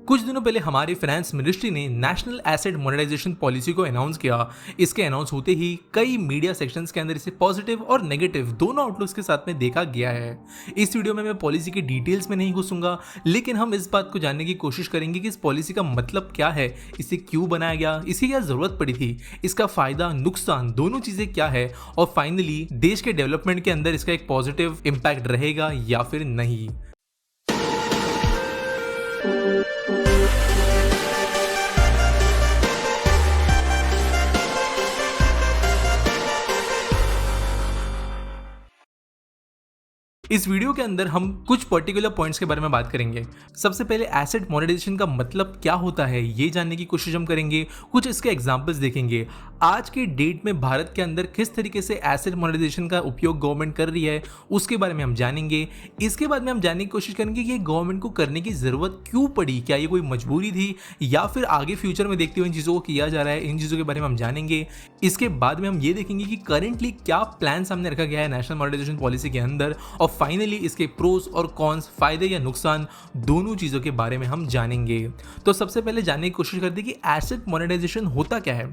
कुछ दिनों पहले हमारी फाइनेंस मिनिस्ट्री ने नेशनल एसेट मोनेटाइजेशन पॉलिसी को अनाउंस किया। इसके अनाउंस होते ही कई मीडिया सेक्शंस के अंदर इसे पॉजिटिव और नेगेटिव दोनों आउटलुक्स के साथ में देखा गया है। इस वीडियो में मैं पॉलिसी की डिटेल्स में नहीं घुसूंगा, लेकिन हम इस बात को जानने की कोशिश करेंगे कि इस पॉलिसी का मतलब क्या है, इसे क्यों बनाया गया, इसकी क्या जरूरत पड़ी थी, इसका फायदा नुकसान दोनों चीजें क्या है, और फाइनली देश के डेवलपमेंट के अंदर इसका एक पॉजिटिव इंपैक्ट रहेगा या फिर नहीं। इस वीडियो के अंदर हम कुछ पर्टिकुलर पॉइंट्स के बारे में बात करेंगे। सबसे पहले एसेट मोनेटाइजेशन का मतलब क्या होता है ये जानने की कोशिश हम करेंगे, कुछ इसके एग्जांपल्स देखेंगे। आज के डेट में भारत के अंदर किस तरीके से एसेट मोनेटाइजेशन का उपयोग गवर्नमेंट कर रही है उसके बारे में हम जानेंगे। इसके बाद में हम जानने की कोशिश करेंगे कि गवर्नमेंट को करने की जरूरत क्यों पड़ी, क्या ये कोई मजबूरी थी या फिर आगे फ्यूचर में देखते हुए इन चीज़ों को किया जा रहा है, इन चीज़ों के बारे में हम जानेंगे। इसके बाद में हम ये देखेंगे कि करेंटली क्या प्लान सामने रखा गया है नेशनल मोनेटाइजेशन पॉलिसी के अंदर, और फाइनली इसके प्रोस और कॉन्स, फायदे या नुकसान दोनों चीजों के बारे में हम जानेंगे। तो सबसे पहले जानने की कोशिश करते हैं कि एसेट मोनेटाइजेशन होता क्या है।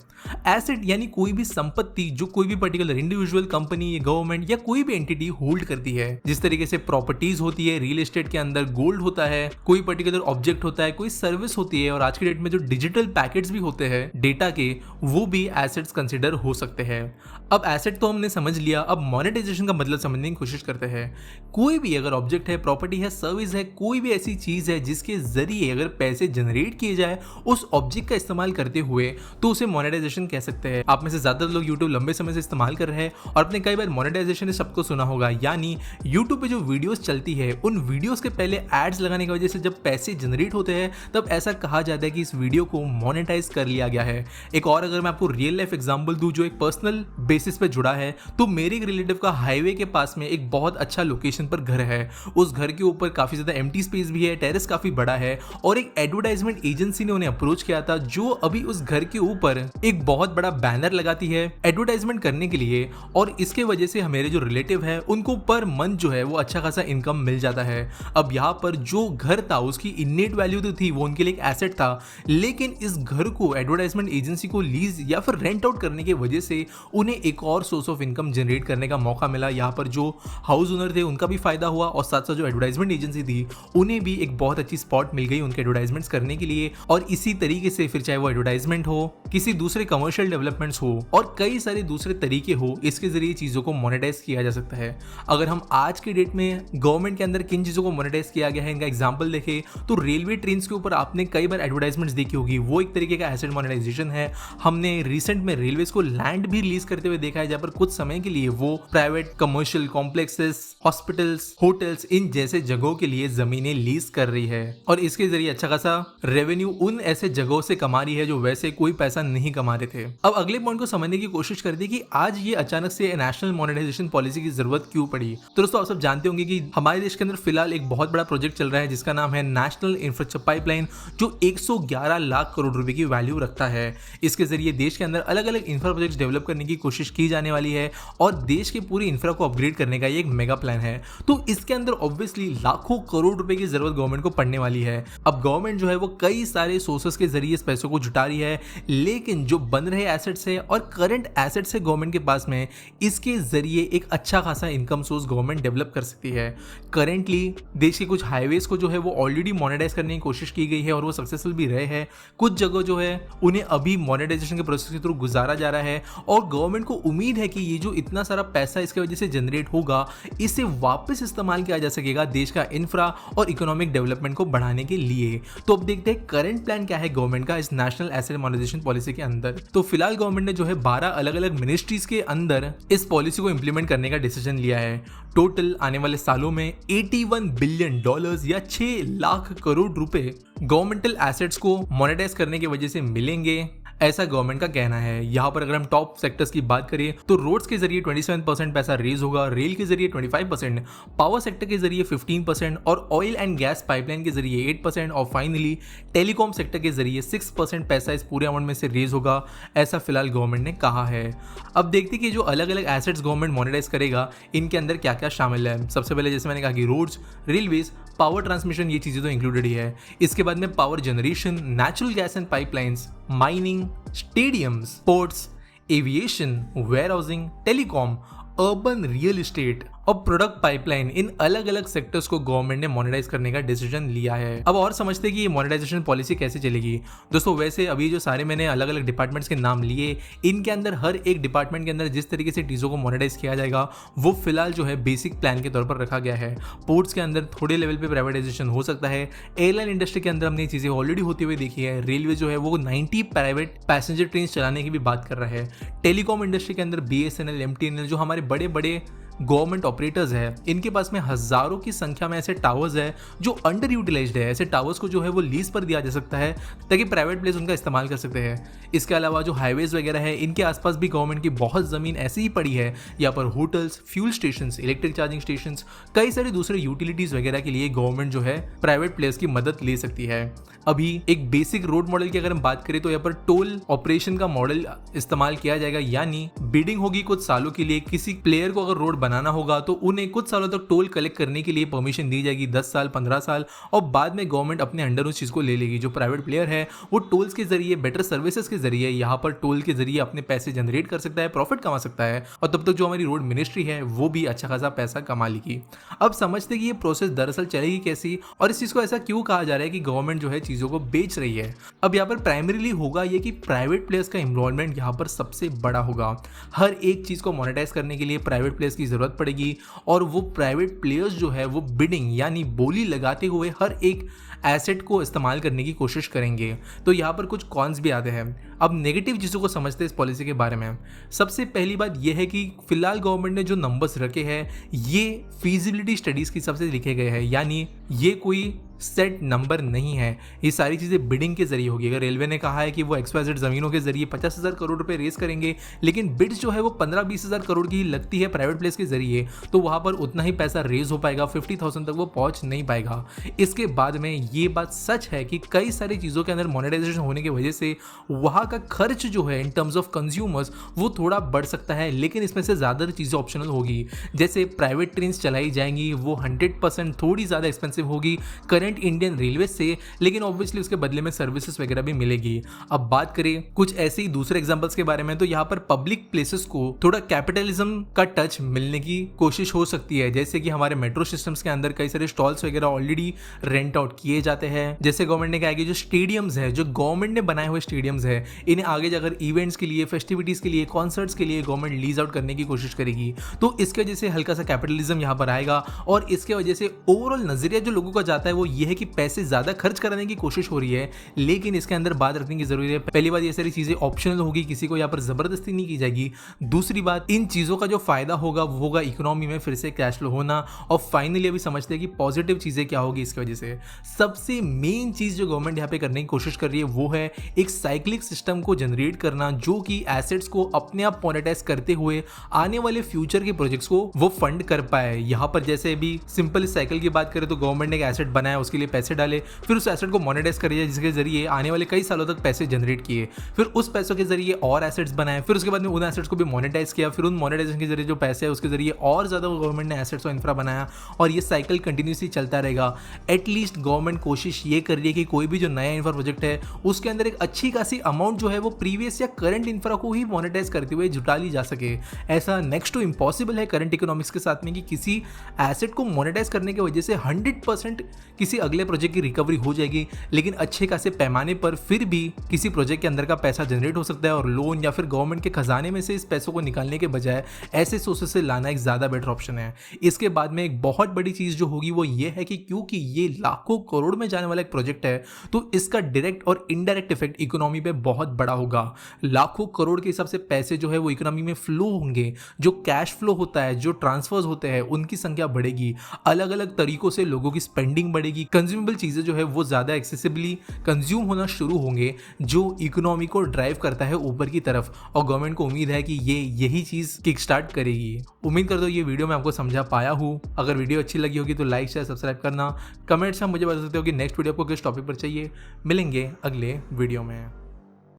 एसेट यानी कोई भी संपत्ति जो कोई भी पर्टिकुलर इंडिविजुअल, कंपनी, गवर्नमेंट या कोई भी एंटिटी होल्ड करती है। जिस तरीके से प्रॉपर्टीज होती है, रियल एस्टेट के अंदर गोल्ड होता है, कोई पर्टिकुलर ऑब्जेक्ट होता है, कोई सर्विस होती है, और आज की डेट में जो डिजिटल पैकेट्स भी होते हैं डेटा के, वो भी एसेट्स कंसिडर हो सकते हैं। अब एसेट तो हमने समझ लिया, अब मोनेटाइजेशन का मतलब समझने की कोशिश करते हैं। कोई भी अगर ऑब्जेक्ट है, प्रॉपर्टी है, सर्विस है, कोई भी ऐसी चीज है जिसके जरिए अगर पैसे जनरेट किए जाए उस ऑब्जेक्ट का इस्तेमाल करते हुए, तो उसे मोनेटाइजेशन कह सकते हैं। आप में से ज्यादातर लोग यूट्यूब लंबे समय से इस्तेमाल कर रहे हैं और आपने कई बार मोनेटाइजेशन सबको सुना होगा, यानी यूट्यूब पे जो वीडियोस चलती है उन वीडियोस के पहले एड्स लगाने की वजह से जब पैसे जनरेट होते हैं तब ऐसा कहा जाता है कि इस वीडियो को मोनेटाइज कर लिया गया है। एक और अगर मैं आपको रियल लाइफ एग्जांपल दूं जो एक पर्सनल बेसिस पे जुड़ा है, तो मेरे एक रिलेटिव का हाईवे के पास में एक बहुत अच्छा लोकेशन पर घर है। उस घर के ऊपर काफी ज्यादा एम्प्टी स्पेस भी है, टेरेस काफी बड़ा है, और एक एडवर्टाइजमेंट एजेंसी ने उन्हें अप्रोच किया था जो अभी उस घर के ऊपर एक बहुत बड़ा बैनर लगाती है एडवर्टाइजमेंट करने के लिए, और इसके वजह से मेरे जो रिलेटिव है उनको पर मंथ जो है वो अच्छा खासा इनकम मिल जाता है। अब यहाँ पर जो घर था उसकी इनेट वैल्यू तो थी, वो उनके लिए एक एसेट था, लेकिन इस घर को एडवर्टाइजमेंट एजेंसी को लीज या फिर रेंट आउट करने की वजह से उन्हें एक और सोर्स ऑफ इनकम जनरेट करने का मौका मिला। यहाँ पर जो हाउस ओनर थे उनका भी फायदा हुआ, और साथ साथ जो एडवर्टाइजमेंट एजेंसी थी उन्हें भी एक बहुत अच्छी स्पॉट मिल गई उनके एडवर्टाइजमेंट्स करने के लिए। और इसी तरीके से फिर चाहे वो एडवर्टाइजमेंट हो, किसी दूसरे कमर्शियल डेवलपमेंट्स हो, और कई सारे दूसरे तरीके हो, इसके जरिए चीजों को मोनेटाइज किया जा सकता है। अगर हम आज के डेट में गवर्नमेंट के अंदर किन चीजों को मोनेटाइज किया गया है इनका एग्जाम्पल देखें, तो रेलवे ट्रेन के ऊपर आपने कई बार एडवर्टाइजमेंट्स देखी होगी, वो एक तरीके का एसेट मोनेटाइजेशन है। हमने रिसेंट में रेलवे को लैंड भी रिलीज करते हुए देखा है, जहां पर कुछ समय के लिए वो private commercial complexes, hospitals, hotels, इन जैसे जगहों के लिए जमीनें लीज कर रही है, और इसके जरिए अच्छा खासा रेवेन्यू उन ऐसे जगहों से कमा रही है जो वैसे कोई पैसा नहीं कमा रहे थे। अब अगले पॉइंट को समझने की कोशिश करते हैं कि आज ये अचानक से नेशनल मोनेटाइजेशन पॉलिसी की जरूरत क्यों पड़ी। तो दोस्तों आप सब जानते होंगे कि हमारे देश के अंदर फिलहाल एक बहुत बड़ा प्रोजेक्ट चल रहा है जिसका नाम है नेशनल इंफ्रास्ट्रक्चर पाइपलाइन, जो 111 लाख करोड़ रुपए की वैल्यू रखता है। इसके जरिए देश के अंदर अलग अलग इंफ्रा प्रोजेक्ट डेवलप करने की कोशिश की जाने वाली है, और देश के पूरी इंफ्रा को अपग्रेड करने का ये एक मेगा प्लान है। तो इसके अंदर ऑब्वियसली लाखों करोड़ रुपए की जरूरत गवर्नमेंट को पड़ने वाली है। अब गवर्नमेंट जो है वो कई सारे सोर्सेस के जरिए इस पैसों को जुटा रही है, लेकिन जो बन रहे एसेट्स है और करंट एसेट्स है गवर्नमेंट के पास में, इसके जरिए एक अच्छा खासा इनकम सोर्स गवर्नमेंट डेवलप कर सकती है। करेंटली देश के कुछ हाईवेज को जो है वो ऑलरेडी मोनेटाइज करने की कोशिश की गई है और वो सक्सेसफुल भी रहे हैं। कुछ जगह जो है उन्हें अभी मोनेटाइजेशन के प्रोसेस के थ्रू गुजारा जा रहा है, और गवर्नमेंट को उम्मीद है कि ये जो इतना सारा पैसा इसके वजह से जनरेट होगा, इसे वापस इस्तेमाल किया जा सकेगा देश का इंफ्रा और इकोनॉमिक डेवलपमेंट को बढ़ाने के लिए। तो अब देखते हैं करंट प्लान क्या है गवर्नमेंट का इस नेशनल एसेट मोनेटाइजेशन पॉलिसी के अंदर। तो फिलहाल गवर्नमेंट ने जो है 12 अलग अलग मिनिस्ट्रीज के अंदर इस पॉलिसी को इंप्लीमेंट करने का डिसीजन लिया है। टोटल आने वाले सालों में $81 बिलियन या 6 लाख करोड़ रुपए गवर्नमेंटल एसेट्स को मोनेटाइज करने की वजह से मिलेंगे। ऐसा गवर्नमेंट का कहना है। यहाँ पर अगर हम टॉप सेक्टर्स की बात करें तो रोड्स के जरिए 27% पैसा रेज होगा, रेल के जरिए 25%, पावर सेक्टर के जरिए 15% और ऑयल एंड गैस पाइपलाइन के जरिए 8% और फाइनली टेलीकॉम सेक्टर के जरिए 6% पैसा इस पूरे अमाउंट में से रेज होगा, ऐसा फिलहाल गवर्नमेंट ने कहा है। अब देखते हैं कि जो अलग अलग एसेट्स गवर्नमेंट मोनेटाइज करेगा इनके अंदर क्या क्या शामिल है। सबसे पहले जैसे मैंने कहा कि रोड्स, रेलवेज, पावर ट्रांसमिशन, ये चीजें तो इंक्लूडेड ही है। इसके बाद में power generation, natural gas and pipelines, mining, stadiums, ports, aviation, warehousing, telecom, urban real estate और प्रोडक्ट पाइपलाइन, इन अलग अलग सेक्टर्स को गवर्नमेंट ने मोनेटाइज करने का डिसीजन लिया है। अब और समझते हैं कि ये मोनेटाइजेशन पॉलिसी कैसे चलेगी। दोस्तों वैसे अभी जो सारे मैंने अलग अलग डिपार्टमेंट्स के नाम लिए, इनके अंदर हर एक डिपार्टमेंट के अंदर जिस तरीके से चीज़ों को मोनेटाइज किया जाएगा वो फिलहाल जो है बेसिक प्लान के तौर पर रखा गया है। पोर्ट्स के अंदर थोड़े लेवल पे प्राइवेटाइजेशन हो सकता है। एयरलाइन इंडस्ट्री के अंदर हमने ये चीज़ें ऑलरेडी होती हुई देखी है। रेलवे जो है वो 90 प्राइवेट पैसेंजर ट्रेन चलाने की भी बात कर रहा है। टेलीकॉम इंडस्ट्री के अंदर BSNL, MTNL जो हमारे बड़े बड़े गवर्नमेंट ऑपरेटर्स है, इनके पास में हजारों की संख्या में ऐसे टावर्स है जो अंडर यूटिलाइज्ड है। ऐसे टावर्स को जो है वो लीज पर दिया जा सकता है ताकि प्राइवेट प्लेस उनका इस्तेमाल कर सकते हैं। इसके अलावा जो हाईवेज वगैरह है, इनके आसपास भी गवर्नमेंट की बहुत ज़मीन ऐसी ही पड़ी है। यहाँ पर hotels, fuel station, electric charging station, कई सारे दूसरे यूटिलिटीज़ वगैरह के लिए गवर्नमेंट जो है प्राइवेट प्लेयर्स की मदद ले सकती है। अभी एक बेसिक रोड मॉडल की अगर हम बात करें तो यहाँ पर टोल ऑपरेशन का मॉडल इस्तेमाल किया जाएगा, यानी बिडिंग होगी कुछ सालों के लिए। किसी प्लेयर को अगर रोड बनाना होगा तो उन्हें कुछ सालों तक टोल कलेक्ट करने के लिए परमिशन दी जाएगी, 10 साल 15 साल, और बाद में गवर्नमेंट अपने अंडर उस चीज़ को ले लेगी। जो प्राइवेट प्लेयर है वो टोल्स के जरिए, बेटर सर्विसेज के जरिए, यहाँ पर टोल के जरिए अपने पैसे जनरेट कर सकता है, प्रॉफिट कमा सकता है, और तब तक जो हमारी रोड मिनिस्ट्री है वो भी अच्छा खासा पैसा कमा लेगी। अब समझते कि ये प्रोसेस दरअसल चलेगी कैसी और इस चीज़ को ऐसा क्यों कहा जा रहा है कि गवर्नमेंट जो है चीज़ों को बेच रही है। अब यहाँ पर प्राइमरीली होगा ये कि प्राइवेट प्लेयर्स का इन्वॉल्वमेंट यहाँ पर सबसे बड़ा होगा। हर एक चीज़ को मोनेटाइज करने के लिए प्राइवेट प्लेयर्स की जरूरत पड़ेगी और वो प्राइवेट प्लेयर्स जो है वो बिडिंग यानी बोली लगाते हुए हर एक एसेट को इस्तेमाल करने की कोशिश करेंगे। तो यहाँ पर कुछ कॉन्स भी आते हैं। अब नेगेटिव चीज़ों को समझते हैं इस पॉलिसी के बारे में। सबसे पहली बात यह है कि फिलहाल गवर्नमेंट ने जो नंबर्स रखे हैं ये फीजिबिलिटी स्टडीज़ के हिसाब से लिखे गए हैं, यानी ये कोई सेट नंबर नहीं है। ये सारी चीज़ें बिडिंग के जरिए होगी। अगर रेलवे ने कहा है कि वो XYZ ज़मीनों के जरिए 50,000 करोड़ रुपए रेस करेंगे, लेकिन बिड्स जो है वो 15-20 हज़ार करोड़ की लगती है प्राइवेट प्लेस के जरिए, तो वहाँ पर उतना ही पैसा रेज हो पाएगा, 50,000 तक वो पहुँच नहीं पाएगा। इसके बाद में ये बात सच है कि कई सारी चीज़ों के अंदर मोनेटाइजेशन होने की वजह से वहाँ का खर्च जो है इन टर्म्स ऑफ कंज्यूमर्स वो थोड़ा बढ़ सकता है, लेकिन इसमें से ज़्यादा चीज़ें ऑप्शनल होगी। जैसे प्राइवेट ट्रेन चलाई जाएंगी वो 100% थोड़ी ज़्यादा एक्सपेंसिव होगी करंट इंडियन रेलवे से, लेकिन ऑब्वियसली उसके बदले में सर्विसेज वगैरह भी मिलेगी। अब बात करें कुछ ऐसे ही दूसरे एग्जांपल्स के बारे में, तो यहाँ पर पब्लिक प्लेसेस को थोड़ा कैपिटलिज्म का टच मिलने की कोशिश हो सकती है। जैसे कि हमारे मेट्रो सिस्टम्स के अंदर कई सारे स्टॉल्स वगैरह ऑलरेडी रेंट आउट किए जाते हैं। जैसे गवर्नमेंट ने कहा कि जो स्टेडियम्स है, जो गवर्नमेंट ने बनाए हुए स्टेडियम्स है, इन्हें आगे जाकर इवेंट्स के लिए, फेस्टिविटीज के लिए, कॉन्सर्ट्स के लिए गवर्नमेंट लीज आउट करने की कोशिश करेगी। तो इसके वजह से हल्का सा कैपिटलिज्म यहाँ पर आएगा और इसके वजह से ओवरऑल नजरिया जो लोगों का जाता है वो ये है कि पैसे ज्यादा खर्च कराने की कोशिश हो रही है, लेकिन इसके अंदर बात रखने की जरूरत है। पहली बात, ये सारी चीजें ऑप्शनल होगी, किसी को यहाँ पर जबरदस्ती नहीं की जाएगी। दूसरी बात, इन चीजों का जो फायदा होगा वो होगा इकोनॉमी में फिर से कैश फ्लो होना। और फाइनली अभी समझते हैं कि पॉजिटिव चीजें क्या होगी इसकी वजह से। सबसे मेन चीज जो गवर्नमेंट यहाँ पे करने की कोशिश कर रही है वो है एक साइक्लिक सिस्टम को जनरेट करना, जो कि एसेट्स को अपने आप मोनेटाइज करते हुए आने वाले फ्यूचर के प्रोजेक्ट्स को वो फंड कर पाए। यहाँ पर जैसे अभी सिंपल साइकिल की बात करें तो गवर्नमेंट ने एक एसेट बनाया, उसके लिए पैसे डाले, फिर उस एसेट को मोनेटाइज करिए जिसके जरिए आने वाले कई सालों तक पैसे जनरेट किए, फिर उस पैसों के जरिए और एसेट्स बनाए, फिर उसके बाद में उन एसेट्स को भी मोनेटाइज किया, फिर उन मोनेटाइजेशन के जरिए जो पैसे है उसके जरिए और ज्यादा गवर्नमेंट ने एसेट्स और इंफ्रा बनाया, और ये साइकिल कंटिन्यूसली चलता रहेगा। एटलीस्ट गवर्नमेंट कोशिश ये कर रही है कि कोई भी जो नया इंफ्रा प्रोजेक्ट है उसके अंदर एक अच्छी खासी अमाउंट जो है वो प्रीवियस या करंट इंफ्रा को ही मोनेटाइज करते हुए जुटा ली जा सके। ऐसा नेक्स्ट टू इम्पॉसिबल है करंट इकोनॉमिक्स के साथ में कि किसी एसेट को मोनेटाइज करने की वजह से 100% किसी अगले प्रोजेक्ट की रिकवरी हो जाएगी, लेकिन अच्छे खासे पैमाने पर फिर भी किसी प्रोजेक्ट के अंदर का पैसा जनरेट हो सकता है और लोन या फिर गवर्नमेंट के खजाने में से इस पैसों को निकालने के बजाय ऐसे सोर्सेस से लाना एक ज़्यादा बेटर ऑप्शन है। इसके बाद में एक बहुत बड़ी चीज़ जो होगी वो ये है कि क्योंकि ये लाखों करोड़ करोड़ में जाने वाला एक प्रोजेक्ट है, तो इसका डायरेक्ट और इनडायरेक्ट इफेक्ट इकोनॉमी पे बहुत बड़ा होगा। लाखों करोड़ के हिसाब से पैसे जो है वो इकोनॉमी में फ्लो होंगे, जो कैश फ्लो होता है, जो ट्रांसफर्स होते हैं, उनकी संख्या बढ़ेगी, अलग अलग तरीकों से लोगों की स्पेंडिंग बढ़ेगी, कंज्यूमेबल चीज़ें जो है वो ज़्यादा एक्सेसिबली कंज्यूम होना शुरू होंगे, जो इकोनॉमी को ड्राइव करता है ऊपर की तरफ। और गवर्नमेंट को उम्मीद है कि ये यही चीज़ किक स्टार्ट करेगी। उम्मीद करता हूँ ये वीडियो मैं आपको समझा पाया हूँ। अगर वीडियो अच्छी लगी होगी तो लाइक शेयर सब्सक्राइब करना। कमेंट्स में मुझे बता सकते हो कि नेक्स्ट वीडियो आपको किस टॉपिक पर चाहिए। मिलेंगे अगले वीडियो में।